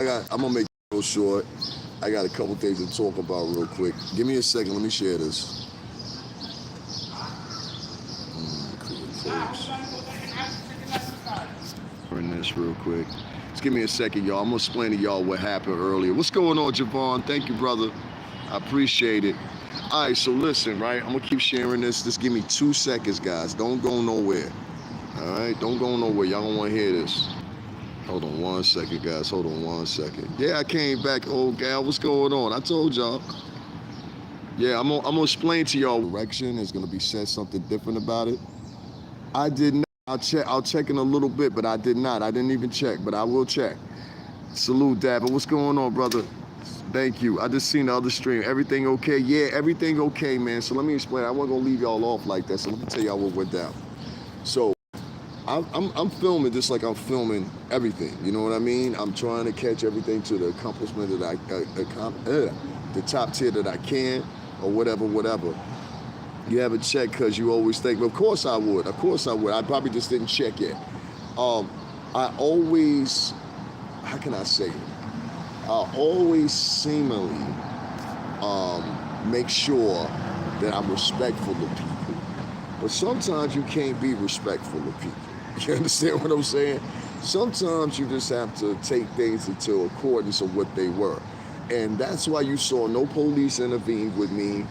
I'm gonna make it real short. I got a couple things to talk about real quick. Give me a second. Let me share this. Run this real quick. Just give me a second, y'all. I'm gonna explain to y'all what happened earlier. What's going on, Javon? Thank you, brother. I appreciate it. All right, so listen, right? I'm gonna keep sharing this. Just give me 2 seconds, guys. Don't go nowhere. All right, don't go nowhere. Y'all don't want to hear this. Hold on 1 second, guys. Hold on 1 second. Yeah, I came back, old gal. What's going on? I told y'all. Yeah, I'm gonna explain to y'all. Direction is gonna be said something different about it. I did not. I'll check in a little bit, but I did not. I didn't even check, but I will check. Salute, Dapper. What's going on, brother? Thank you. I just seen the other stream. Everything okay? Yeah, everything okay, man. So let me explain. I wasn't gonna leave y'all off like that. So let me tell y'all what went down. So I'm filming just like I'm filming everything. You know what I mean? I'm trying to catch everything to the accomplishment that the top tier that I can, or whatever. You haven't checked because you always think, well, of course I would. Of course I would. I probably just didn't check yet. I always, how can I say it? I always seemingly make sure that I'm respectful of people. But sometimes you can't be respectful of people. You understand what I'm saying? Sometimes you just have to take things into accordance of what they were. And that's why you saw no police intervene with me,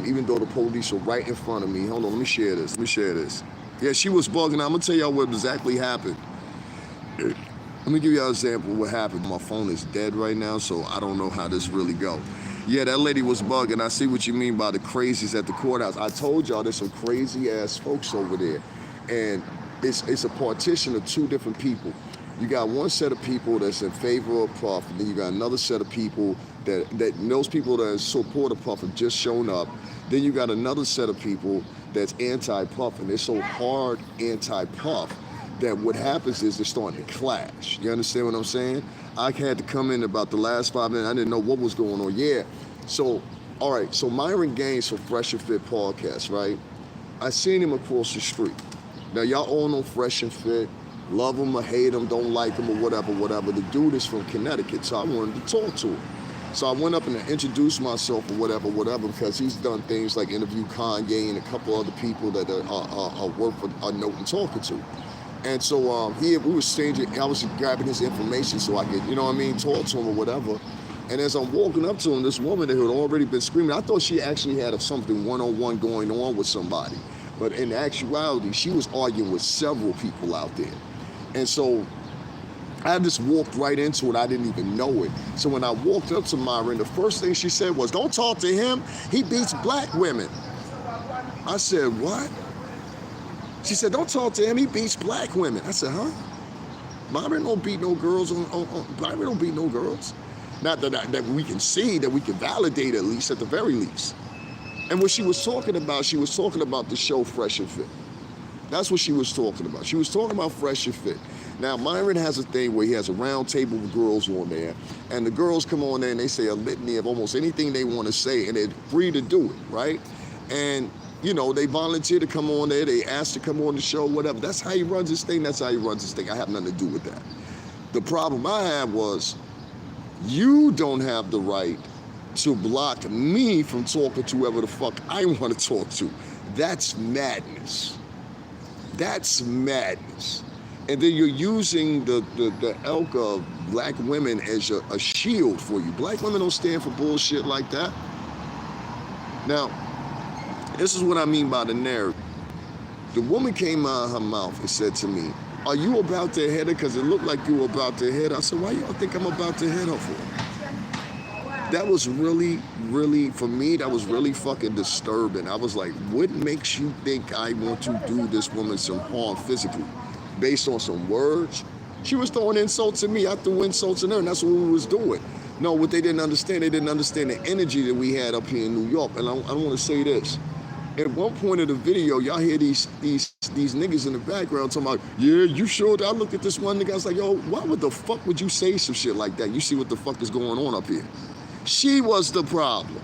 even though the police were right in front of me. Hold on, let me share this. Yeah, she was bugging. I'm gonna tell y'all what exactly happened. Let me give you an example of what happened. My phone is dead right now, so I don't know how this really go. Yeah, that lady was bugging. I see what you mean by the crazies at the courthouse. I told y'all there's some crazy ass folks over there. And it's a partition of 2 different people. You got one set of people that's in favor of Puff, and then you got another set of people that those people that support of Puff have just shown up. Then you got another set of people that's anti-Puff, and they're so hard anti-Puff that what happens is they're starting to clash. You understand what I'm saying? I had to come in about the last 5 minutes. I didn't know what was going on. Yeah. So, all right. So Myron Gaines from Fresh and Fit podcast, right? I seen him across the street. Now, y'all all know Fresh and Fit. Love him or hate him, don't like him or whatever. The dude is from Connecticut, so I wanted to talk to him. So I went up and introduced myself or whatever, because he's done things like interview Kanye and a couple other people that are worth a note and talking to. And so we were exchanging, I was grabbing his information so I could, you know what I mean, talk to him or whatever. And as I'm walking up to him, this woman that had already been screaming, I thought she actually had something one-on-one going on with somebody. But in actuality, she was arguing with several people out there. And so I just walked right into it. I didn't even know it. So when I walked up to Myron, the first thing she said was, "Don't talk to him. He beats black women." I said, "What?" She said, "Don't talk to him. He beats black women." I said, "Huh? Myron don't beat no girls. Myron don't beat no girls. Not that we can see, that we can validate at least, at the very least." And what she was talking about the show Fresh and Fit. That's what she was talking about. She was talking about Fresh and Fit. Now, Myron has a thing where he has a round table with girls on there, and the girls come on there and they say a litany of almost anything they want to say, and they're free to do it, right? And, you know, they volunteer to come on there, they ask to come on the show, whatever. That's how he runs his thing, I have nothing to do with that. The problem I had was, you don't have the right to block me from talking to whoever the fuck I want to talk to. That's madness. That's madness. And then you're using the elk of black women as a shield for you. Black women don't stand for bullshit like that. Now, this is what I mean by the narrative. The woman came out of her mouth and said to me, "Are you about to hit her? Because it looked like you were about to hit her." I said, "Why y'all think I'm about to hit her for?" That was really, for me, that was really fucking disturbing. I was like, what makes you think I want to do this woman some harm physically? Based on some words? She was throwing insults at me. I threw insults at her, and that's what we was doing. No, what they didn't understand the energy that we had up here in New York. And I want to say this. At one point of the video, y'all hear these niggas in the background talking about, "Yeah, you showed." I looked at this one nigga, I was like, "Yo, why the fuck would you say some shit like that? You see what the fuck is going on up here?" She was the problem.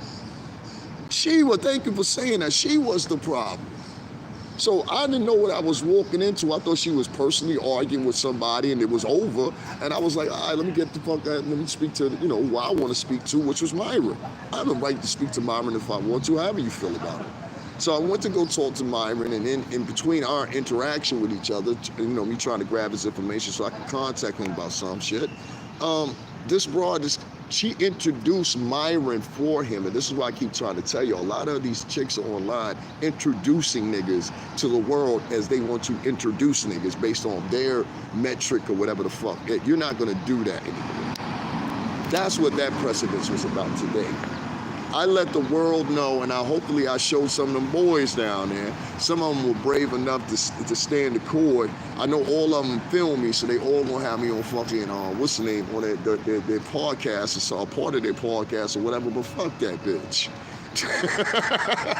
Thank you for saying that. She was the problem. So I didn't know what I was walking into. I thought she was personally arguing with somebody and it was over. And I was like, all right, let me get the fuck out. Let me speak to, you know, who I want to speak to, which was Myron. I have the right to speak to Myron if I want to, however you feel about it. So I went to go talk to Myron, and in between our interaction with each other, you know, me trying to grab his information so I could contact him about some shit, this broad, she introduced Myron for him. And this is why I keep trying to tell you, a lot of these chicks are online introducing niggas to the world as they want to introduce niggas based on their metric or whatever the fuck. You're not going to do that anymore. That's what that precedence was about today. I let the world know, and hopefully I showed some of them boys down there. Some of them were brave enough to stand the cord. I know all of them film me, so they all gonna have me on fucking, what's the name, on their podcast, or so, part of their podcast or whatever, but fuck that bitch.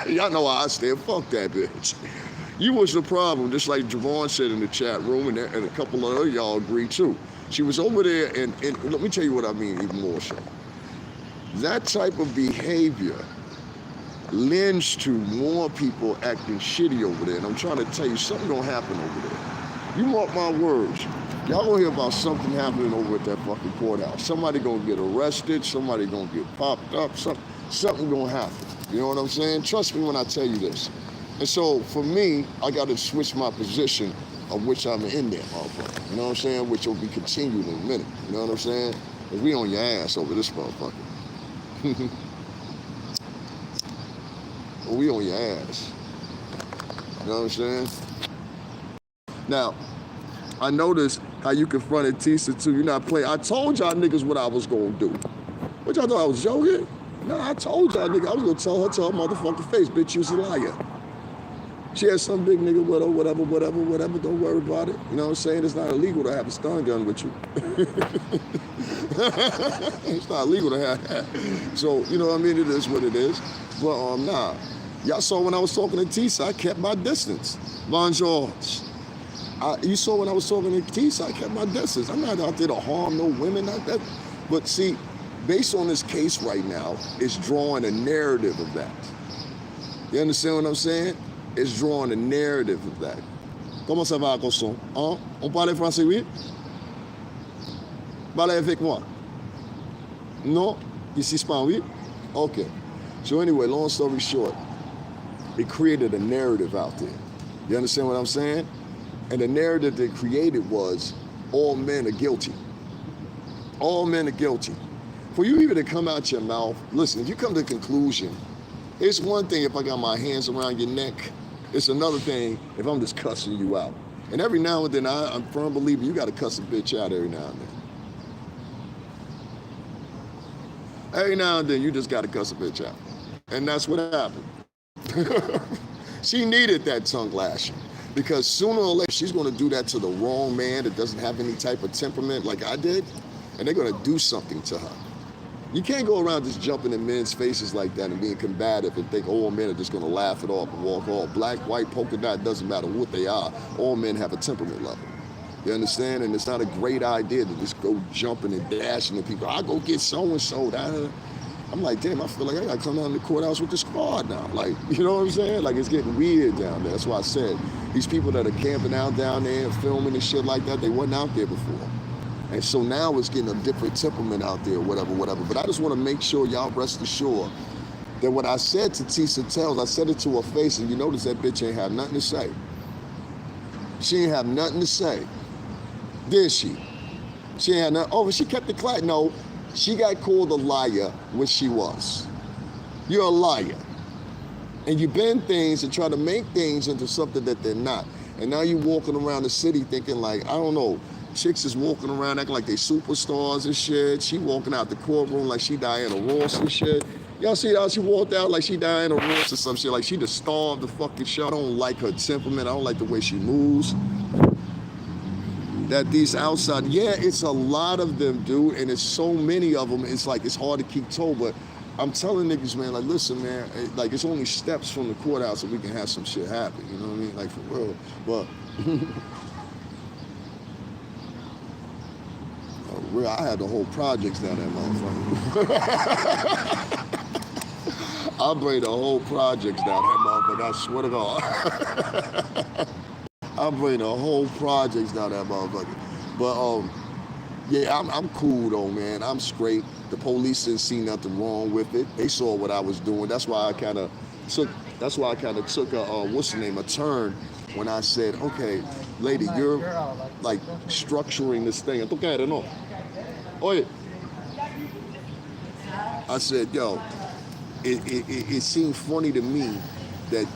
Y'all know how I stand, fuck that bitch. You was the problem, just like Javon said in the chat room, and a couple of other y'all agree too. She was over there, and let me tell you what I mean even more so. That type of behavior lends to more people acting shitty over there. And I'm trying to tell you, something gonna happen over there. You mark my words. Y'all gonna hear about something happening over at that fucking courthouse. Somebody gonna get arrested, somebody gonna get popped up, something gonna happen. You know what I'm saying? Trust me when I tell you this. And so for me, I gotta switch my position of which I'm in there, motherfucker. You know what I'm saying? Which will be continued in a minute. You know what I'm saying? Because we on your ass over this motherfucker. We on your ass. You know what I'm saying? Now, I noticed how you confronted Tissa too. You're not playing. I told y'all niggas what I was gonna do. What y'all thought I was joking? No, I told y'all niggas I was gonna tell her to her motherfucking face, bitch, you's a liar. She had some big nigga with her, whatever, don't worry about it. You know what I'm saying? It's not illegal to have a stun gun with you. It's not illegal to have that. So, you know what I mean? It is what it is. But nah. Y'all saw when I was talking to Tissa, I kept my distance. Bonjour. You saw when I was talking to Tissa, I kept my distance. I'm not out there to harm no women like that. But see, based on this case right now, it's drawing a narrative of that. You understand what I'm saying? It's drawing a narrative of that. Comment ça va, garçon? Hein? On parle français, oui? Parlez avec moi. Non? Ici, Spain, oui? Okay. So anyway, long story short, it created a narrative out there. You understand what I'm saying? And the narrative they created was, all men are guilty. All men are guilty. For you even to come out your mouth, listen, if you come to the conclusion, it's one thing if I got my hands around your neck. It's another thing if I'm just cussing you out. And every now and then, I'm a firm believer you got to cuss a bitch out every now and then. Every now and then, you just got to cuss a bitch out. And that's what happened. She needed that tongue lashing. Because sooner or later, she's going to do that to the wrong man that doesn't have any type of temperament like I did. And they're going to do something to her. You can't go around just jumping in men's faces like that and being combative and think all men are just going to laugh it off and walk off. Black, white, polka dot, doesn't matter what they are. All men have a temperament level. You understand? And it's not a great idea to just go jumping and dashing at people. I'll go get so-and-so. I'm like, damn, I feel like I got to come down to the courthouse with the squad now. Like, you know what I'm saying? Like, it's getting weird down there. That's why I said, these people that are camping out down there and filming and shit like that, they wasn't out there before. And so now it's getting a different temperament out there, whatever. But I just want to make sure y'all rest assured that what I said to Tissa Tells, I said it to her face, and you notice that bitch ain't have nothing to say. She ain't have nothing to say. Did she? She ain't had nothing. Oh, but she kept it quiet. No, she got called a liar, which she was. You're a liar. And you bend things and try to make things into something that they're not. And now you're walking around the city thinking like, I don't know, chicks is walking around acting like they superstars and shit. She walking out the courtroom like she Diana Ross and shit. Y'all see how she walked out like she Diana Ross or some shit, like she the star of the fucking show. I don't like her temperament. I don't like the way she moves. That these outside, yeah, it's a lot of them, dude, and it's so many of them, it's like it's hard to keep told, but I'm telling niggas, man, like, listen, man, like, it's only steps from the courthouse that we can have some shit happen, you know what I mean? Like, for real, but... I had the whole projects down there, motherfucker. I'll bring the whole projects down that motherfucker. I swear to God. I'll bring the whole projects down that motherfucker. But yeah, I'm cool though, man. I'm straight. The police didn't see nothing wrong with it. They saw what I was doing. That's why I kind of took. That's why I kind of took a what's the name, a turn when I said, okay, lady, you're like structuring this thing. Okay, I don't know. Oh yeah. I said, yo, it seemed funny to me that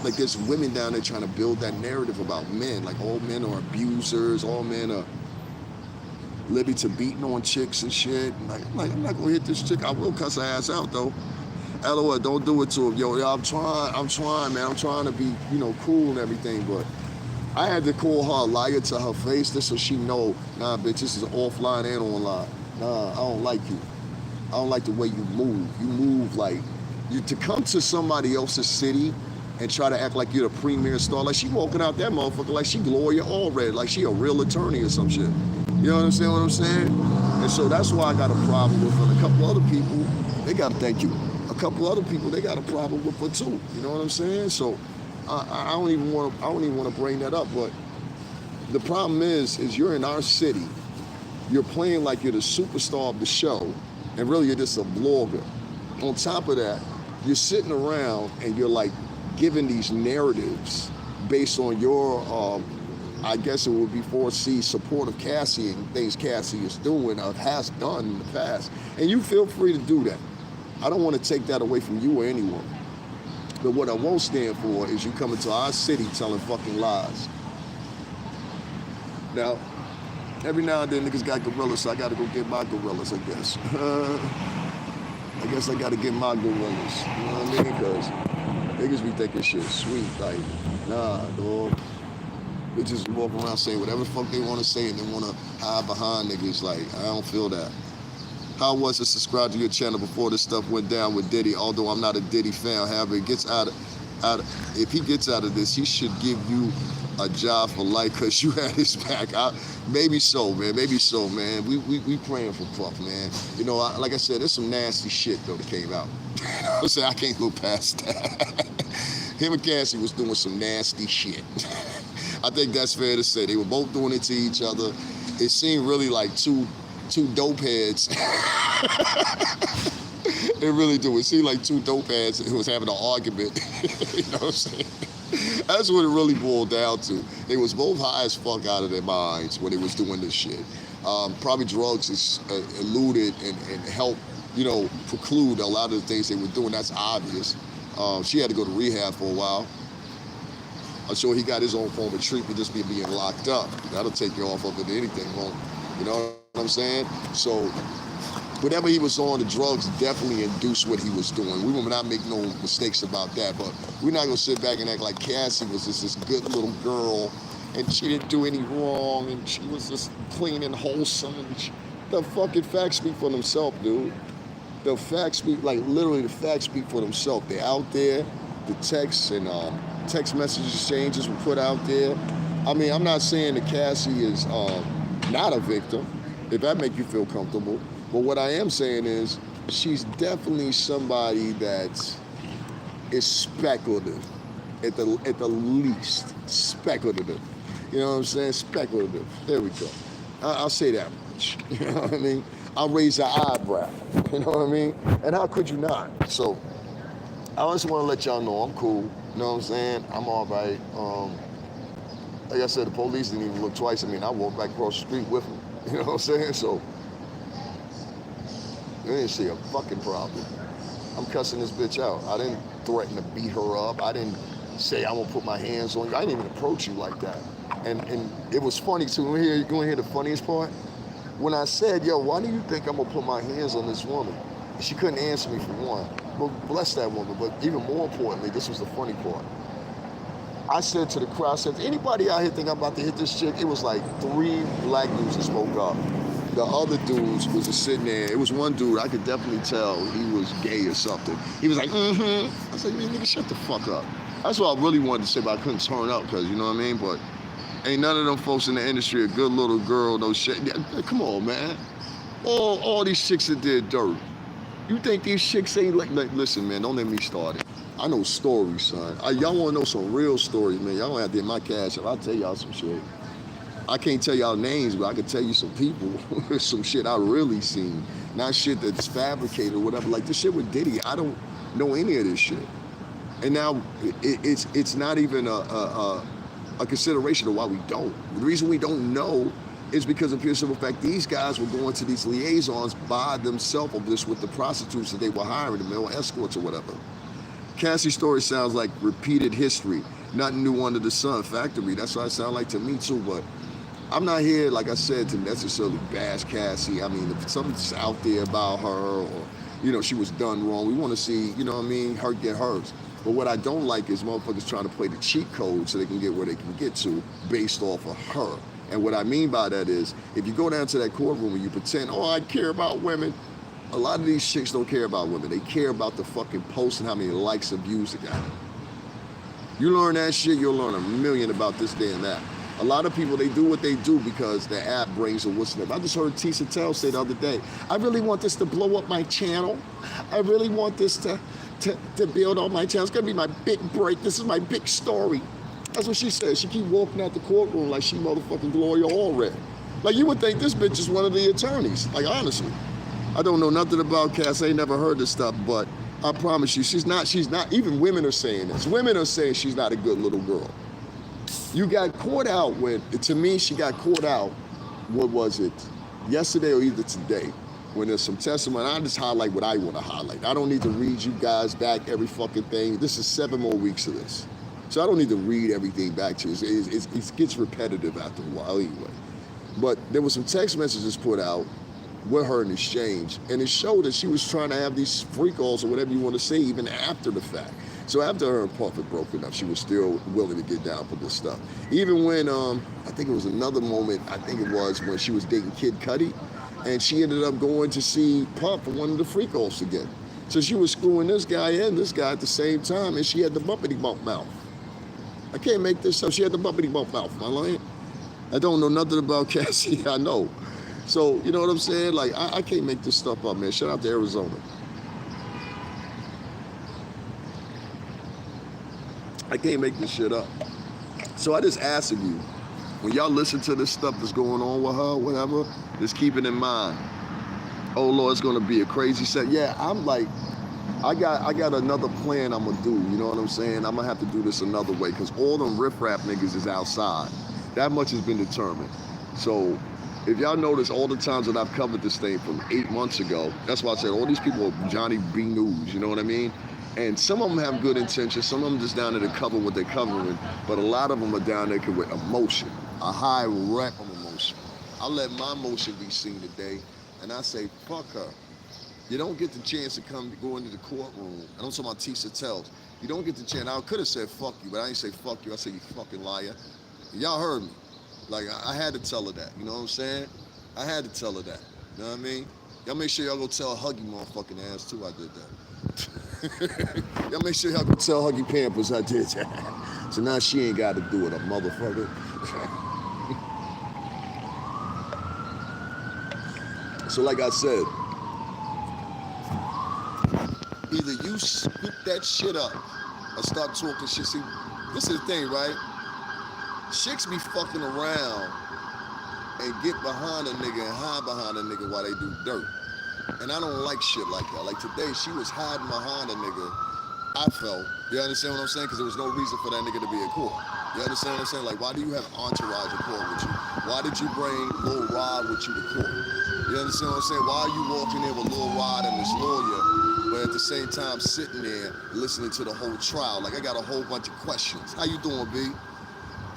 like there's women down there trying to build that narrative about men. Like all men are abusers, all men are Libby to beating on chicks and shit. Like I'm not gonna hit this chick. I will cuss her ass out though. LOL, don't do it to him. Yo, I'm trying, man. I'm trying to be, cool and everything, but I had to call her a liar to her face just so she know, nah, bitch, this is offline and online. Nah, I don't like you. I don't like the way you move. You move like, to come to somebody else's city and try to act like you're the premier star. Like she walking out that motherfucker like she Gloria Allred, like she a real attorney or some shit. You know what I'm saying? And so that's why I got a problem with her. And a couple other people, they got to thank you. A couple other people, they got a problem with her too. You know what I'm saying? So I don't even want to bring that up. But the problem is you're in our city. You're playing like you're the superstar of the show, and really you're just a blogger. On top of that, you're sitting around and you're like giving these narratives based on your, I guess it would be foresee support of Cassie and things Cassie is doing or has done in the past. And you feel free to do that. I don't want to take that away from you or anyone. But what I won't stand for is you coming to our city telling fucking lies. Now, every now and then niggas got gorillas, so I gotta go get my gorillas, I guess. I guess I gotta get my gorillas. You know what I mean? Because niggas be thinking shit sweet. Like, nah, dog. They just walk around saying whatever the fuck they want to say and they want to hide behind niggas. Like, I don't feel that. How was it subscribe to your channel before this stuff went down with Diddy? Although I'm not a Diddy fan, however, it gets if he gets out of this, he should give you a job for life because you had his back. Maybe so, man. Maybe so, man. We praying for Puff, man. Like I said, there's some nasty shit though that came out. I'm saying I can't go past that. Him and Cassie was doing some nasty shit. I think that's fair to say. They were both doing it to each other. It seemed really like two dope heads. It really do. It seemed like two dope heads who was having an argument. You know what I'm saying? That's what it really boiled down to. They was both high as fuck out of their minds when they was doing this shit. Probably drugs eluded and helped, preclude a lot of the things they were doing. That's obvious. She had to go to rehab for a while. I'm sure he got his own form of treatment just being locked up. That'll take you off of it, anything wrong. You know what I'm saying? So whatever he was on, the drugs definitely induced what he was doing. We will not make no mistakes about that, but we're not gonna sit back and act like Cassie was just this good little girl and she didn't do any wrong and she was just clean and wholesome. And the fucking facts speak for themselves, dude. The facts speak, like literally the facts speak for themselves. They're out there, the texts and text message exchanges were put out there. I mean, I'm not saying that Cassie is not a victim, if that make you feel comfortable. But what I am saying is she's definitely somebody that is speculative, at the least, speculative. You know what I'm saying? Speculative. There we go. I'll say that much. You know what I mean? I'll raise an eyebrow. You know what I mean? And how could you not? So I just want to let y'all know I'm cool. You know what I'm saying? I'm all right. Like I said, the police didn't even look twice at me, and I walked back across the street with them. You know what I'm saying? So they didn't see a fucking problem. I'm cussing this bitch out. I didn't threaten to beat her up. I didn't say I'm gonna put my hands on you. I didn't even approach you like that. And it was funny too. You gonna hear the funniest part? When I said, yo, why do you think I'm gonna put my hands on this woman? She couldn't answer me for one. Well, bless that woman. But even more importantly, this was the funny part. I said to the crowd, I said, anybody out here think I'm about to hit this chick? It was like 3 black dudes that spoke up. The other dudes was just sitting there. It was one dude, I could definitely tell he was gay or something. He was like, I was like, man, nigga, shut the fuck up. That's what I really wanted to say, but I couldn't turn up because, you know what I mean? But ain't none of them folks in the industry a good little girl, no shit. Yeah, come on, man. All these chicks that did dirt. You think these chicks ain't like listen, man, don't let me start it. I know stories, son. Y'all want to know some real stories, man. Y'all don't have to in my cash app. I'll tell y'all some shit. I can't tell y'all names, but I can tell you some people, some shit I really seen. Not shit that's fabricated or whatever. Like this shit with Diddy, I don't know any of this shit. And now it's not even a consideration of why we don't. The reason we don't know is because of pure simple fact these guys were going to these liaisons by themselves of this with the prostitutes that they were hiring, the male escorts or whatever. Cassie's story sounds like repeated history, nothing new under the sun, factory. That's what it sounds like to me too, but I'm not here, like I said, to necessarily bash Cassie. I mean, if something's out there about her or, you know, she was done wrong, we want to see, you know what I mean, her get hers. But what I don't like is motherfuckers trying to play the cheat code so they can get where they can get to based off of her. And what I mean by that is, if you go down to that courtroom and you pretend, oh, I care about women, a lot of these chicks don't care about women. They care about the fucking post and how many likes and views it got. You learn that shit, you'll learn a million about this, day, and that. A lot of people, they do what they do because the app brings a what's name. I just heard Tissa say the other day, I really want this to blow up my channel. I really want this to build on my channel. It's gonna be my big break. This is my big story. That's what she said. She keep walking out the courtroom like she motherfucking Gloria Allred. Like you would think this bitch is one of the attorneys. Like honestly. I don't know nothing about Cass. I ain't never heard this stuff, but I promise you, she's not, even women are saying this. Women are saying she's not a good little girl. You got caught out when, to me, she got caught out, what was it, yesterday or either today, when there's some testimony. I just highlight what I want to highlight. I don't need to read you guys back every fucking thing. This is 7 more weeks of this. So I don't need to read everything back to you. It gets repetitive after a while anyway. But there was some text messages put out with her in exchange, and it showed that she was trying to have these freak-offs or whatever you want to say even after the fact. So after her and Puff had broken up, she was still willing to get down for this stuff. Even when, I think it was another moment, I think it was when she was dating Kid Cudi, and she ended up going to see Puff for one of the freak-offs again. So she was screwing this guy and this guy at the same time, and she had the bumpity-bump mouth. I can't make this up. She had the bumpity-bump mouth, am I lying? I don't know nothing about Cassie, I know. So, you know what I'm saying? Like, I can't make this stuff up, man. Shout out to Arizona. I can't make this shit up. So I just ask of you, when y'all listen to this stuff that's going on with her, whatever, just keep it in mind. Oh Lord, it's gonna be a crazy set. Yeah, I'm like, I got another plan I'm gonna do, you know what I'm saying? I'm gonna have to do this another way, because all them riff-raff niggas is outside. That much has been determined. So, if y'all notice all the times that I've covered this thing from 8 months ago, that's why I said all these people are Johnny B. News, you know what I mean? And some of them have good intentions, some of them just down there to cover what they're covering, but a lot of them are down there with emotion, a high rep of emotion. I let my emotion be seen today, and I say, fuck her. You don't get the chance to go into the courtroom. I don't talk about Tissa tells. You don't get the chance. I could have said fuck you, but I didn't say fuck you. I said you fucking liar. Y'all heard me. Like, I had to tell her that, you know what I'm saying? I had to tell her that, you know what I mean? Y'all make sure y'all go tell Huggy motherfucking ass too I did that. Y'all make sure y'all go tell Huggy Pampers I did that. So now she ain't got to do it, a motherfucker. So like I said, either you scoop that shit up or stop talking shit. See, this is the thing, right? Chicks be fucking around and get behind a nigga and hide behind a nigga while they do dirt. And I don't like shit like that. Like today, she was hiding behind a nigga, I felt. You understand what I'm saying? Because there was no reason for that nigga to be in court. You understand what I'm saying? Like, why do you have entourage in court with you? Why did you bring Lil Rod with you to court? You understand what I'm saying? Why are you walking in with Lil Rod and this lawyer, but at the same time sitting there listening to the whole trial? Like, I got a whole bunch of questions. How you doing, B?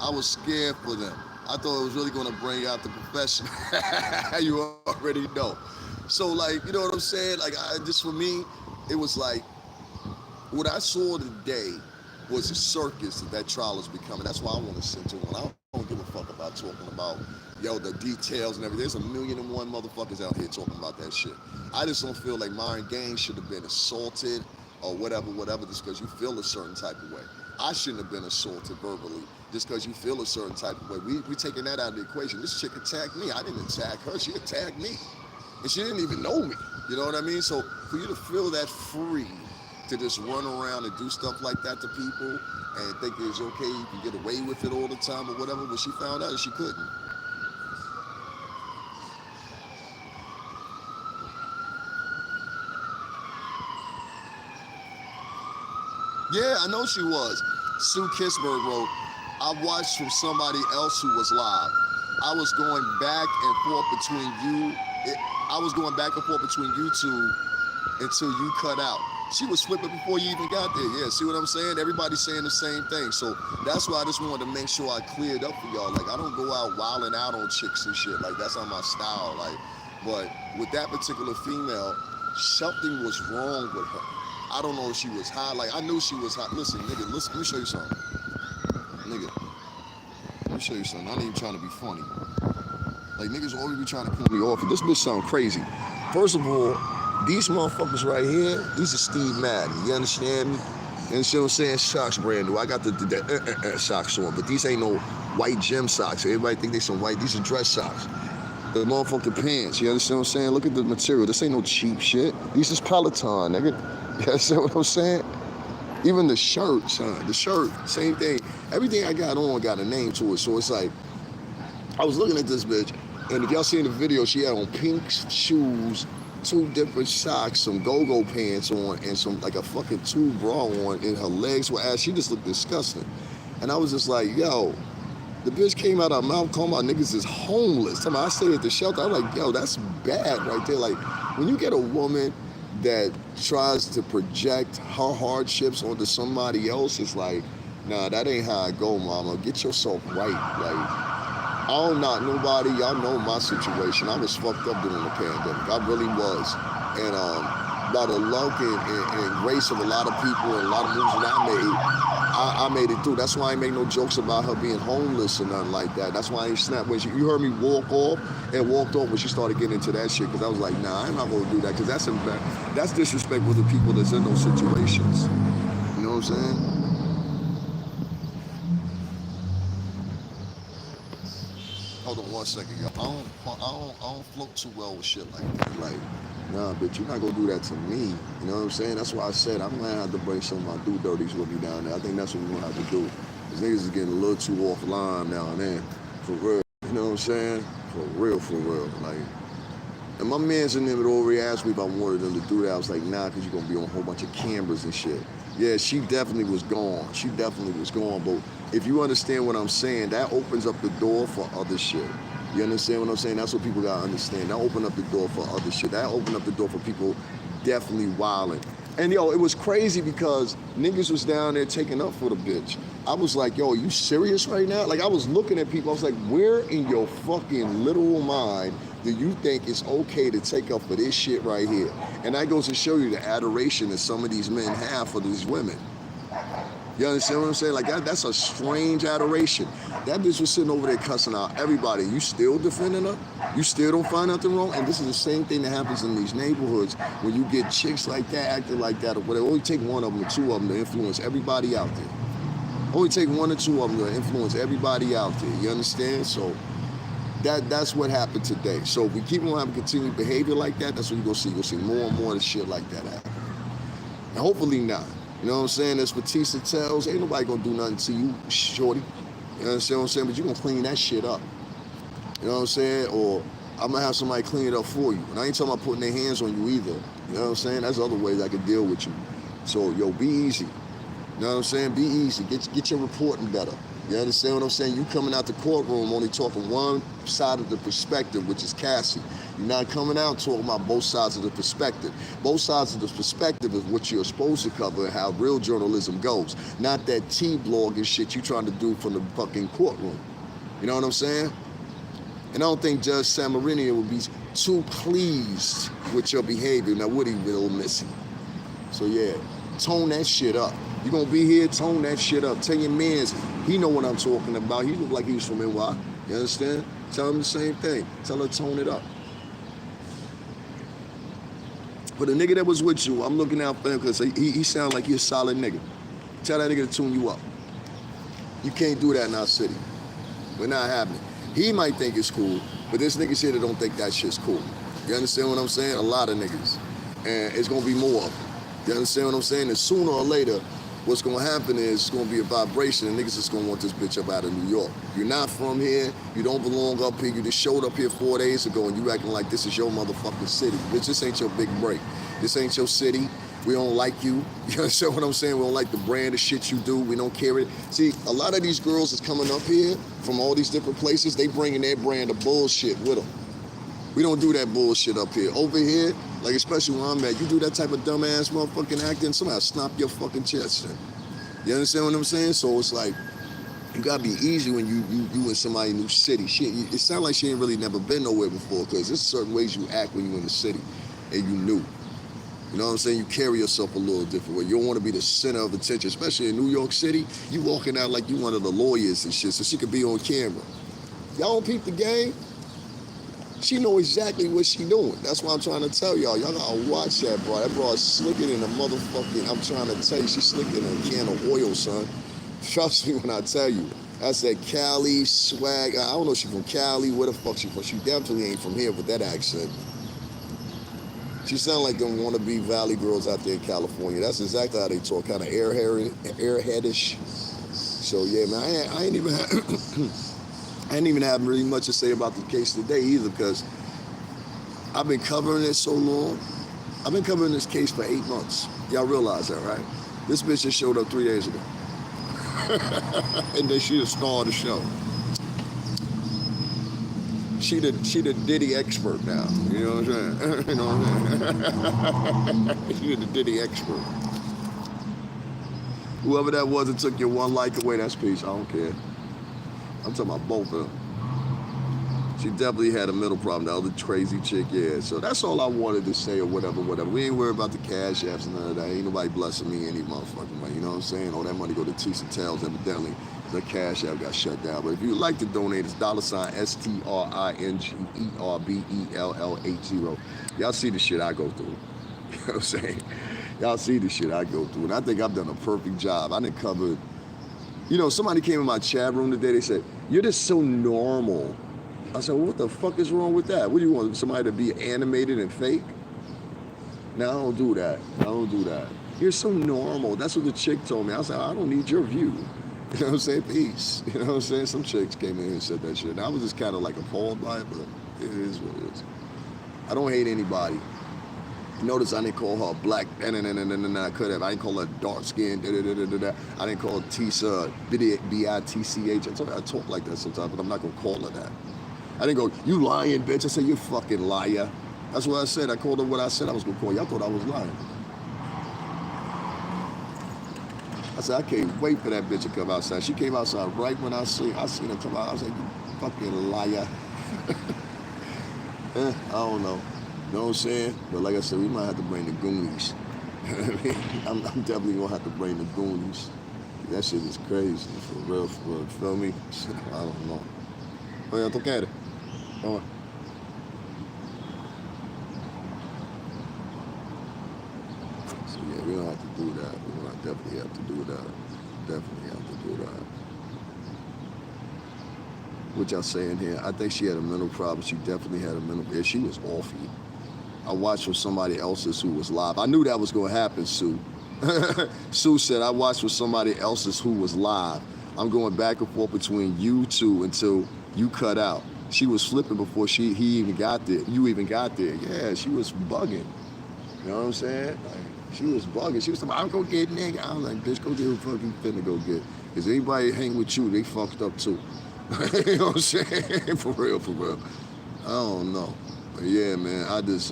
I was scared for them. I thought it was really gonna bring out the profession. You already know. So like, you know what I'm saying? Like, just for me, it was like, what I saw today was a circus that trial is becoming. That's why I want to center on. I don't give a fuck about talking about, the details and everything. There's 1,000,001 motherfuckers out here talking about that shit. I just don't feel like Myron Gaines should have been assaulted or whatever, just because you feel a certain type of way. I shouldn't have been assaulted verbally just because you feel a certain type of way. We taking that out of the equation. This chick attacked me. I didn't attack her. She attacked me. And she didn't even know me. You know what I mean? So for you to feel that free to just run around and do stuff like that to people and think it's okay, you can get away with it all the time or whatever, but she found out that she couldn't. Yeah, I know she was. Sue Kisberg wrote, I watched from somebody else who was live. I was going back and forth between you. I was going back and forth between you two until you cut out. She was flipping before you even got there. Yeah, see what I'm saying? Everybody's saying the same thing. So that's why I just wanted to make sure I cleared up for y'all. Like, I don't go out wilding out on chicks and shit. Like, that's not my style. Like, but with that particular female, something was wrong with her. I don't know if she was high. Like, I knew she was high. Listen, nigga, listen, let me show you something. Nigga, let me show you something. I ain't even trying to be funny. Like, niggas always be trying to pull me off. And this bitch sound crazy. First of all, these motherfuckers right here, these are Steve Madden. You understand me? You understand what I'm saying? Socks brand new. I got the socks on, but these ain't no white gym socks. Everybody think they some white. These are dress socks. The motherfucking pants. You understand what I'm saying? Look at the material. This ain't no cheap shit. These is Peloton, nigga. You understand what I'm saying? Even the shirt, son. The shirt, same thing. Everything I got on got a name to it. So it's like, I was looking at this bitch, and if y'all seen the video, she had on pink shoes, 2 different socks, some go-go pants on, and some like a fucking 2 bra on, and her legs were ass. She just looked disgusting. And I was just like, yo, the bitch came out of her mouth calling my niggas is homeless. I stayed at the shelter. I'm like, yo, that's bad right there. Like, when you get a woman that tries to project her hardships onto somebody else, it's like, nah, that ain't how I go, mama. Get yourself right. Like, I don't knock nobody. Y'all know my situation. I was fucked up during the pandemic. I really was. And by the luck and grace of a lot of people and a lot of moves that I made it through. That's why I ain't make no jokes about her being homeless or nothing like that. That's why I ain't snapped. When you heard me walk off and walked off when she started getting into that shit, because I was like, nah, I'm not going to do that, because that's disrespectful to people that's in those situations. You know what I'm saying? Hold on 1 second, y'all. I don't float too well with shit like that. Like, nah, bitch, you're not gonna do that to me. You know what I'm saying? That's why I said I'm gonna have to bring some of my do-dirties with me down there. I think that's what we're gonna have to do. Cause niggas is getting a little too offline now and then. For real. You know what I'm saying? For real, for real. Like, and my mans in there would already asked me if I wanted them to do that. I was like, nah, cause you're gonna be on a whole bunch of cameras and shit. Yeah, she definitely was gone. She definitely was gone. But if you understand what I'm saying, that opens up the door for other shit. You understand what I'm saying? That's what people gotta understand. That opened up the door for other shit. That opened up the door for people definitely wilding. And yo, it was crazy because niggas was down there taking up for the bitch. I was like, yo, are you serious right now? Like, I was looking at people, I was like, where in your fucking literal mind do you think it's okay to take up for this shit right here? And that goes to show you the adoration that some of these men have for these women. You understand what I'm saying? Like, that's a strange adoration. That bitch was sitting over there cussing out everybody. You still defending her? You still don't find nothing wrong? And this is the same thing that happens in these neighborhoods when you get chicks like that, acting like that, or whatever. Only take one of them or 2 of them to influence everybody out there. Only take 1 or 2 of them to influence everybody out there. You understand? So that's what happened today. So if we keep on having continued behavior like that, that's what you're gonna see. You'll see more and more of shit like that happen. And hopefully not. You know what I'm saying? That's what Tissa tells. Ain't nobody gonna do nothing to you, shorty. You understand what I'm saying? But you're gonna clean that shit up. You know what I'm saying? Or I'm gonna have somebody clean it up for you. And I ain't talking about putting their hands on you either. You know what I'm saying? That's other ways I could deal with you. So, yo, be easy. You know what I'm saying? Be easy. Get your reporting better. You understand what I'm saying? You coming out the courtroom only talking one side of the perspective, which is Cassie. You're not coming out talking about both sides of the perspective. Both sides of the perspective is what you're supposed to cover and how real journalism goes. Not that T-blog and shit you trying to do from the fucking courtroom. You know what I'm saying? And I don't think Judge Samarini would be too pleased with your behavior. Now, would he, little missy? So yeah, tone that shit up. You gonna be here, tone that shit up. Tell your mans, he know what I'm talking about. He look like he was from NY. You understand? Tell him the same thing. Tell her tone it up. But the nigga that was with you, I'm looking out for him because he sound like he a solid nigga. Tell that nigga to tune you up. You can't do that in our city. We're not having it. He might think it's cool, but this nigga here that don't think that shit's cool. You understand what I'm saying? A lot of niggas. And it's gonna be more of them. You understand what I'm saying? And sooner or later, what's gonna happen is it's gonna be a vibration and niggas just gonna want this bitch up out of New York. You're not from here, you don't belong up here, you just showed up here 4 days ago and you acting like this is your motherfucking city. Bitch, this ain't your big break. This ain't your city. We don't like you. You understand what I'm saying? We don't like the brand of shit you do. We don't carry it. See, a lot of these girls that's coming up here from all these different places, they bringing their brand of bullshit with them. We don't do that bullshit up here. Over here, like especially where I'm at, you do that type of dumbass motherfucking acting, somebody snap your fucking chest in. You understand what I'm saying? So it's like, you gotta be easy when you in somebody's new city. Shit, it sounds like she ain't really never been nowhere before, because there's certain ways you act when you in the city and you new. You know what I'm saying? You carry yourself a little different way. You don't want to be the center of attention, especially in New York City. You walking out like you one of the lawyers and shit, so she could be on camera. Y'all don't peep the game? She know exactly what she doing. That's why I'm trying to tell y'all. Y'all gotta watch that, bro. That bro is slicker than a motherfucking, I'm trying to tell you, she's slicker than a can of oil, son. Trust me when I tell you. That's that Cali swag. I don't know if she from Cali, where the fuck she from. She definitely ain't from here with that accent. She sound like them wannabe valley girls out there in California. That's exactly how they talk, kind of airheadish. So yeah, man, I ain't even I ain't even have really much to say about the case today either, because I've been covering it so long. I've been covering this case for 8 months. Y'all realize that, right? This bitch just showed up 3 days ago. And then she the star of the show. She the Diddy expert now. You know what I'm saying? You know what I'm saying? She the Diddy expert. Whoever that was that took your one like away, that's peace. I don't care. I'm talking about both of them. She definitely had a mental problem. The other crazy chick, yeah. So that's all I wanted to say or whatever. We ain't worried about the cash apps and none of that. Ain't nobody blessing me any motherfucking way. You know what I'm saying? All that money go to Tissa Tails, evidently. The cash app got shut down. But if you'd like to donate, it's $STRINGERBELL80. Y'all see the shit I go through. You know what I'm saying? Y'all see the shit I go through. And I think I've done a perfect job. I done covered, you know, somebody came in my chat room today, they said, you're just so normal. I said, well, what the fuck is wrong with that? What do you want, somebody to be animated and fake? No, I don't do that. I don't do that. You're so normal. That's what the chick told me. I said, I don't need your view. You know what I'm saying? Peace. You know what I'm saying? Some chicks came in and said that shit. And I was just kind of like appalled by it, but it is what it is. I don't hate anybody. Notice I didn't call her black, I could have. I didn't call her dark skin, I didn't call her Tissa, B-I-T-C-H. I talk like that sometimes, but I'm not going to call her that. I didn't go, you lying, bitch. I said, you fucking liar. That's what I said. I called her what I said I was going to call you. I thought I was lying. I said, I can't wait for that bitch to come outside. She came outside right when I seen her come out. I was like, you fucking liar. I don't know. You know what I'm saying? But like I said, we might have to bring the Goonies. I'm definitely going to have to bring the Goonies. That shit is crazy. For real, you feel me? I don't know. Oye, ¿tú quieres? Come on. So yeah, we don't have to do that. We don't definitely have to do that. Definitely have to do that. What y'all saying here? I think she had a mental problem. She definitely had a mental, yeah, she was offy. I watched from somebody else's who was live. I knew that was gonna happen, Sue. Sue said, I watched from somebody else's who was live. I'm going back and forth between you two until you cut out. She was flipping before he even got there. You even got there. Yeah, she was bugging. You know what I'm saying? Like, she was bugging. She was like, I'm gonna get nigga. I was like, bitch, go get who fucking finna go get. Cause anybody hang with you, they fucked up too. You know what I'm saying? For real, for real. I don't know. But yeah, man, I just,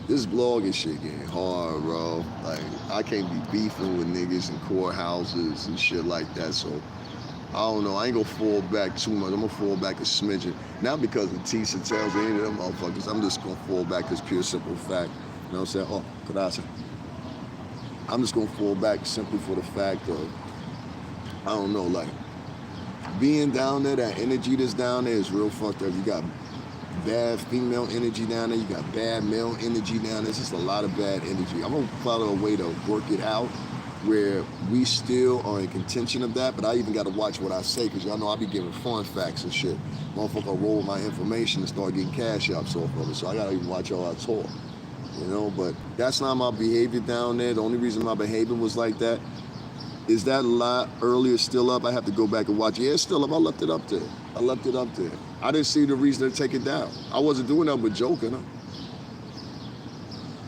this blogging shit getting hard, bro. Like, I can't be beefing with niggas in courthouses and shit like that, so I don't know. I ain't gonna fall back too much. I'm gonna fall back a smidgen. Not because the Tissa tells any of them motherfuckers. I'm just gonna fall back as pure simple fact. You know what I'm saying? Oh, Courthouse. I'm just gonna fall back simply for the fact of, I don't know, like, being down there, that energy that's down there is real fucked up. You got bad female energy down there. You got bad male energy down there. It's just a lot of bad energy. I'm gonna follow a way to work it out where we still are in contention of that, but I even got to watch what I say, because y'all know I be giving fun facts and shit. Motherfucker roll my information and start getting cash apps off of it, so I got to even watch how I talk, you know. But that's not my behavior down there. The only reason my behavior was like that is that a lot earlier still up. I have to go back and watch it. Yeah, it's still up. I left it up there. I didn't see the reason to take it down. I wasn't doing nothing but joking.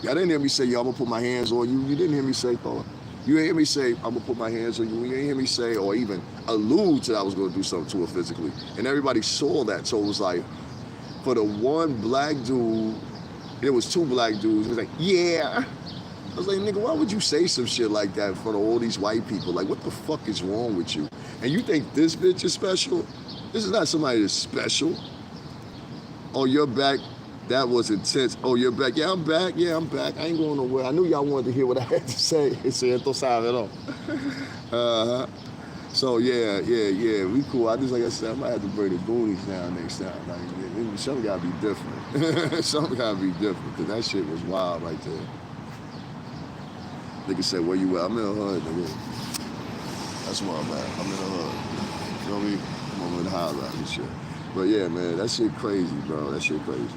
Y'all didn't hear me say, yo, I'm gonna put my hands on you. You didn't hear me say, Thor. You didn't hear me say, I'm gonna put my hands on you. You didn't hear me say, or even allude to that I was gonna do something to her physically. And everybody saw that, so it was like, for the one black dude, there was two black dudes, it was like, yeah. I was like, nigga, why would you say some shit like that in front of all these white people? Like, what the fuck is wrong with you? And you think this bitch is special? This is not somebody that's special. Oh, you're back. That was intense. Oh, you're back. Yeah, I'm back. Yeah, I'm back. I ain't going nowhere. I knew y'all wanted to hear what I had to say. Siento sabe, no? So, yeah, we cool. I just, like I said, I might have to bring the Goonies down next time. Like, something gotta be different. Something gotta be different, because that shit was wild right there. Nigga said, where you at? I'm in the hood, nigga. That's where I'm at. I'm in the hood. You know what I mean? I'm over in the highlight and shit. But yeah, man, that shit crazy, bro. That shit crazy.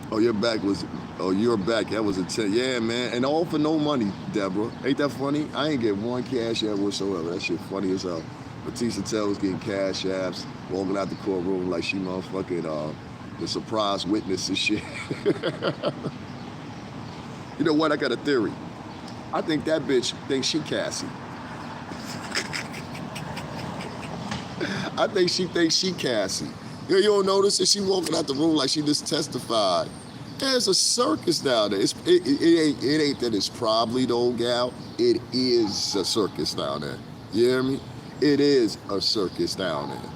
Oh, you're back. That was intense. Yeah, man. And all for no money, Deborah. Ain't that funny? I ain't get one cash app whatsoever. That shit funny as hell. But Tissa Tell was getting cash apps, walking out the courtroom like she motherfucking the surprise witness and shit. You know what? I got a theory. I think that bitch thinks she Cassie. I think she thinks she Cassie. You don't notice that she walking out the room like she just testified. There's a circus down there. It ain't that it's probably the old gal. It is a circus down there. You hear me? It is a circus down there.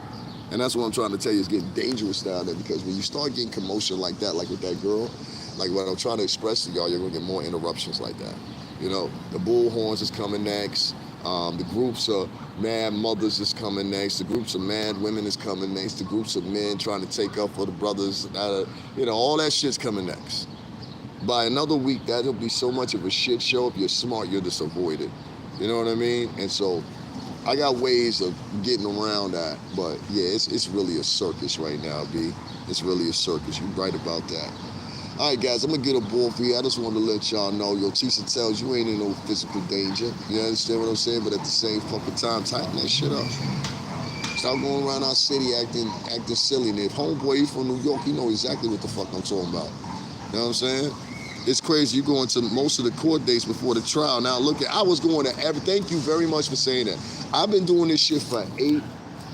And that's what I'm trying to tell you, it's getting dangerous down there, because when you start getting commotion like that, like with that girl, like what I'm trying to express to y'all, you're gonna get more interruptions like that. You know, the bullhorns is coming next. The groups of mad mothers is coming next. The groups of mad women is coming next. The groups of men trying to take up for the brothers. You know, all that shit's coming next. By another week, that'll be so much of a shit show. If you're smart, you'll just avoid it. You know what I mean? And so, I got ways of getting around that. But yeah, it's really a circus right now, B. It's really a circus. You're right about that. All right, guys, I'm going to get a ball for you. I just wanted to let y'all know, yo, Tissa tells you ain't in no physical danger. You understand what I'm saying? But at the same fucking time, tighten that shit up. Stop going around our city acting silly. And if homeboy, you from New York, you know exactly what the fuck I'm talking about. You know what I'm saying? It's crazy. You going to most of the court dates before the trial. Now, look, I was going to thank you very much for saying that. I've been doing this shit for 8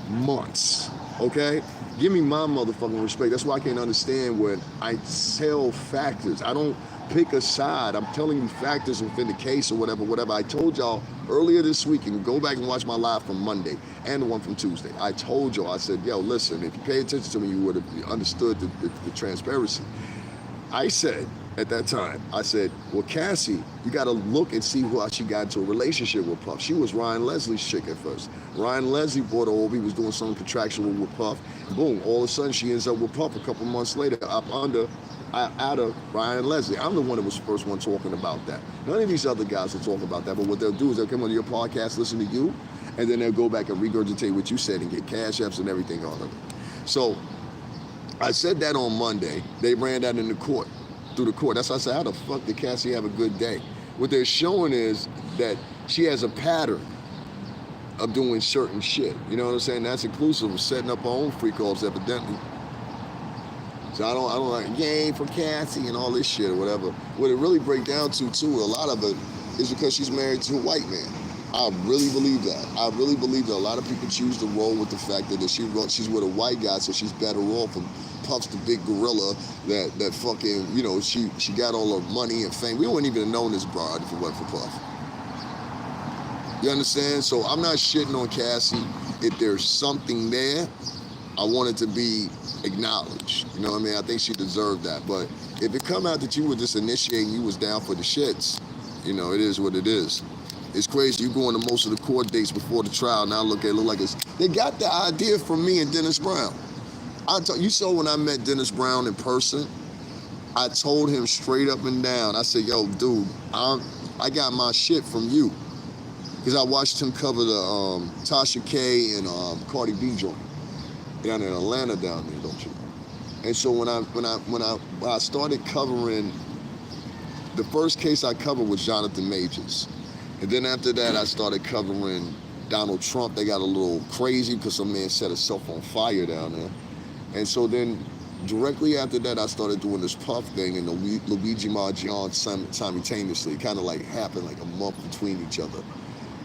months, okay? Give me my motherfucking respect. That's why I can't understand when I tell factors. I don't pick a side. I'm telling you factors within the case or whatever. I told y'all earlier this week, and go back and watch my live from Monday and the one from Tuesday. I told y'all, I said, yo, listen, if you pay attention to me, you would have understood the transparency. I said at that time, I said, well, Cassie, you got to look and see how she got into a relationship with Puff. She was Ryan Leslie's chick at first. Ryan Leslie brought her over. He was doing something contractual with Puff. Boom, all of a sudden she ends up with Puff a couple months later, out of Ryan Leslie. I'm the one that was the first one talking about that. None of these other guys will talk about that, but what they'll do is they'll come on your podcast, listen to you, and then they'll go back and regurgitate what you said and get cash apps and everything on it. So I said that on Monday. They ran that in the court, through the court. That's why I said, how the fuck did Cassie have a good day? What they're showing is that she has a pattern of doing certain shit. You know what I'm saying? That's inclusive of setting up her own freak offs, evidently. So I don't like, yay for Cassie and all this shit or whatever. What it really breaks down to, too, a lot of it is because she's married to a white man. I really believe that. I really believe that a lot of people choose to roll with the fact that she's with a white guy, so she's better off from Puff's the big gorilla that fucking, you know, she got all her money and fame. We wouldn't even have known this broad if it wasn't for Puff. You understand? So I'm not shitting on Cassie. If there's something there, I want it to be acknowledged. You know what I mean? I think she deserved that. But if it come out that you were just initiating, you was down for the shits, you know, it is what it is. It's crazy. You going to most of the court dates before the trial. Now look like it's. They got the idea from me and Dennis Brown. You saw when I met Dennis Brown in person, I told him straight up and down. I said, yo, dude, I got my shit from you. Because I watched him cover the Tasha K and Cardi B joint down in Atlanta down there, don't you? And so when I started covering, the first case I covered was Jonathan Majors. And then after that, I started covering Donald Trump. They got a little crazy because some man set himself on fire down there. And so then directly after that, I started doing this Puff thing and the Luigi Margion simultaneously. It kind of like happened like a month between each other.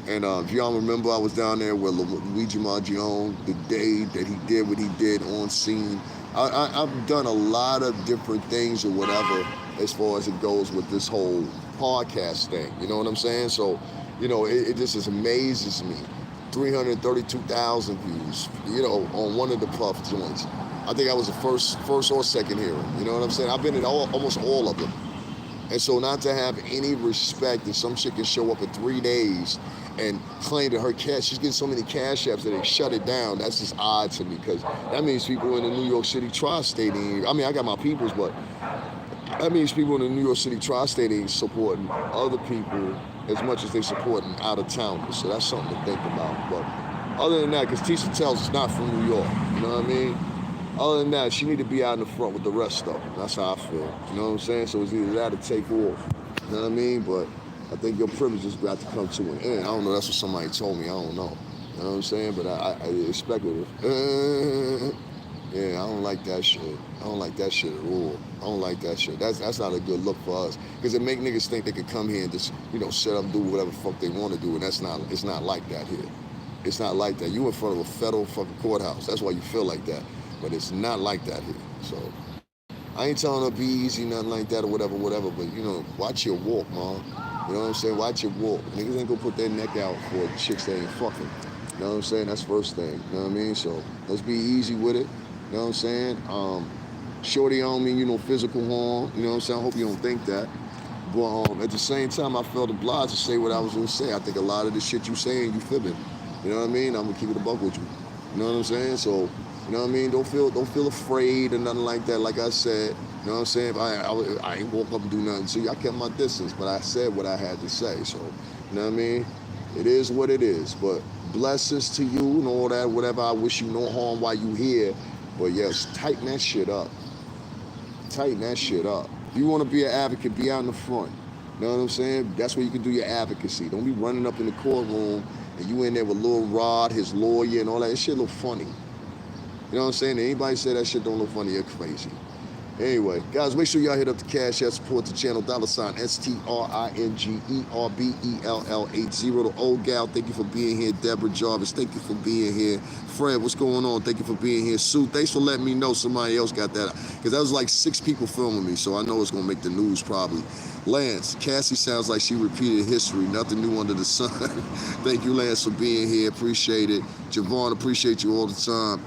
And if y'all remember, I was down there with Luigi Margion the day that he did what he did on scene. I've done a lot of different things or whatever as far as it goes with this whole podcast thing. You know what I'm saying? So, you know, it just amazes me. 332,000 views, you know, on one of the Puff joints. I think I was the first or second hearing. You know what I'm saying? I've been in almost all of them. And so not to have any respect that some chick can show up in 3 days and claim that her cash, she's getting so many cash apps that they shut it down. That's just odd to me because that means people in the New York City tri-state, I mean, I got my peoples, but that means people in the New York City tri-state ain't supporting other people as much as they supporting out-of-towners. So that's something to think about. But other than that, because Tissa tells us not from New York, you know what I mean? Other than that, she need to be out in the front with the rest of them. That's how I feel. You know what I'm saying? So it's either that or take off. You know what I mean? But I think your privileges got to come to an end. I don't know. That's what somebody told me. I don't know. You know what I'm saying? But it's speculative. Yeah, I don't like that shit. I don't like that shit at all. I don't like that shit. That's not a good look for us. Because it make niggas think they could come here and just, you know, set up and do whatever the fuck they want to do. And it's not like that here. It's not like that. You in front of a federal fucking courthouse. That's why you feel like that. But it's not like that here. So I ain't telling her be easy, nothing like that or whatever. But, you know, watch your walk, man. You know what I'm saying? Watch your walk. Niggas ain't gonna put their neck out for chicks that ain't fucking. You know what I'm saying? That's first thing. You know what I mean? So let's be easy with it. You know what I'm saying? Shorty on me, you know, physical harm. You know what I'm saying? I hope you don't think that. But at the same time, I felt obliged to say what I was gonna say. I think a lot of the shit you saying, you fibbing. You know what I mean? I'm gonna keep it a buck with you. You know what I'm saying? So, you know what I mean? Don't feel afraid or nothing like that. Like I said, you know what I'm saying? I ain't walk up and do nothing to you. I kept my distance, but I said what I had to say. So, you know what I mean? It is what it is. But blessings to you and all that, whatever. I wish you no harm while you here. But yes, tighten that shit up. Tighten that shit up. If you want to be an advocate, be out in the front. You know what I'm saying? That's where you can do your advocacy. Don't be running up in the courtroom and you in there with Lil Rod, his lawyer, and all that. That shit look funny. You know what I'm saying? Anybody say that shit don't look funny, you're crazy. Anyway, guys, make sure y'all hit up the Cash App, support the channel, $STRINGERBELL 80. The old gal, thank you for being here. Deborah Jarvis, thank you for being here. Fred, what's going on? Thank you for being here. Sue, thanks for letting me know somebody else got that. Because that was like 6 people filming me, so I know it's going to make the news probably. Lance, Cassie sounds like she repeated history. Nothing new under the sun. Thank you, Lance, for being here. Appreciate it. Javon, appreciate you all the time.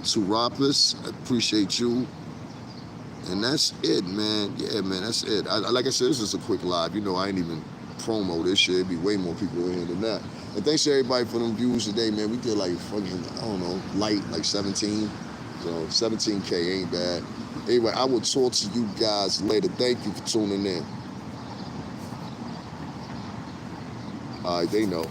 Turapis, appreciate you. And that's it, man. Yeah, man, that's it. Like I said, this is a quick live. You know, I ain't even promo this shit. It'd be way more people in here than that. And thanks to everybody for them views today, man. We did like fucking, I don't know, light, like 17. So 17K ain't bad. Anyway, I will talk to you guys later. Thank you for tuning in. All right, they know.